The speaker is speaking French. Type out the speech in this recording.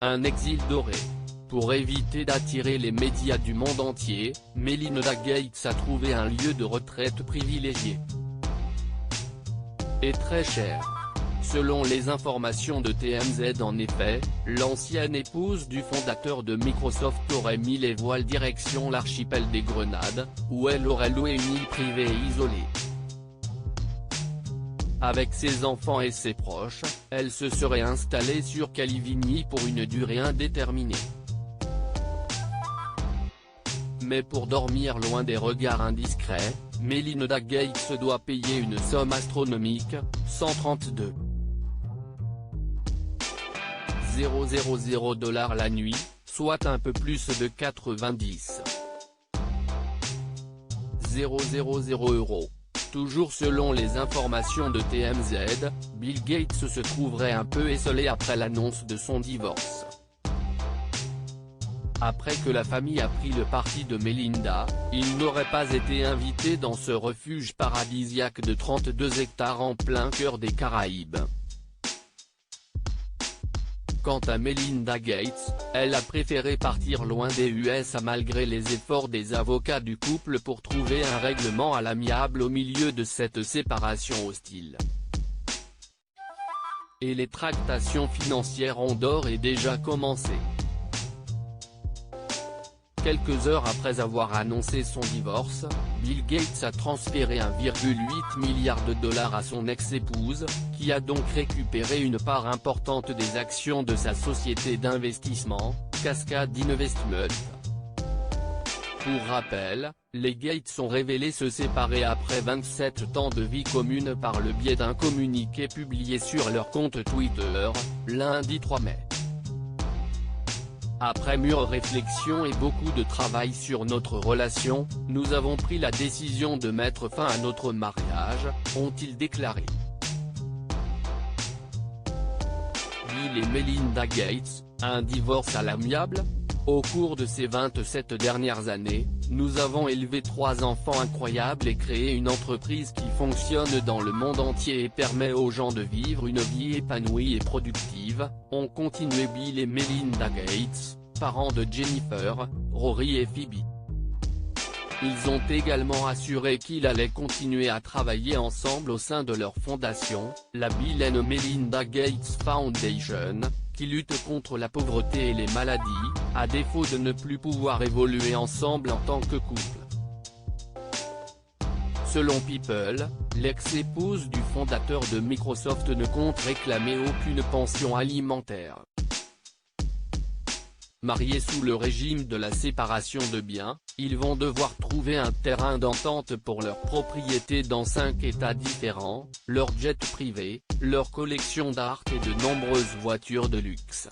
un exil doré. Pour éviter d'attirer les médias du monde entier, Melinda Gates a trouvé un lieu de retraite privilégié. Et très cher. Selon les informations de TMZ en effet, l'ancienne épouse du fondateur de Microsoft aurait mis les voiles direction l'archipel des Grenades, où elle aurait loué une île privée et isolée. Avec ses enfants et ses proches, elle se serait installée sur Calivigny pour une durée indéterminée. Mais pour dormir loin des regards indiscrets, Melinda Gates doit payer une somme astronomique, 132,000 $ la nuit, soit un peu plus de 90,000 €. Toujours selon les informations de TMZ, Bill Gates se trouverait un peu esselé après l'annonce de son divorce. Après que la famille a pris le parti de Melinda, il n'aurait pas été invité dans ce refuge paradisiaque de 32 hectares en plein cœur des Caraïbes. Quant à Melinda Gates, elle a préféré partir loin des USA malgré les efforts des avocats du couple pour trouver un règlement à l'amiable au milieu de cette séparation hostile. Et les tractations financières ont d'ores et déjà commencé. Quelques heures après avoir annoncé son divorce, Bill Gates a transféré 1,8 milliard $ à son ex-épouse, qui a donc récupéré une part importante des actions de sa société d'investissement, Cascade Investment. Pour rappel, les Gates ont révélé se séparer après 27 ans de vie commune par le biais d'un communiqué publié sur leur compte Twitter, lundi 3 mai. Après mûre réflexion et beaucoup de travail sur notre relation, nous avons pris la décision de mettre fin à notre mariage, ont-ils déclaré. Bill et Melinda Gates, un divorce à l'amiable ? Au cours de ces 27 dernières années, nous avons élevé 3 enfants incroyables et créé une entreprise qui fonctionne dans le monde entier et permet aux gens de vivre une vie épanouie et productive, ont continué Bill et Melinda Gates, parents de Jennifer, Rory et Phoebe. Ils ont également assuré qu'ils allaient continuer à travailler ensemble au sein de leur fondation, la Bill and Melinda Gates Foundation, qui lutte contre la pauvreté et les maladies, à défaut de ne plus pouvoir évoluer ensemble en tant que couple. Selon People, l'ex-épouse du fondateur de Microsoft ne compte réclamer aucune pension alimentaire. Mariés sous le régime de la séparation de biens, ils vont devoir trouver un terrain d'entente pour leur propriété dans 5 États différents, leur jet privé, leur collection d'art et de nombreuses voitures de luxe.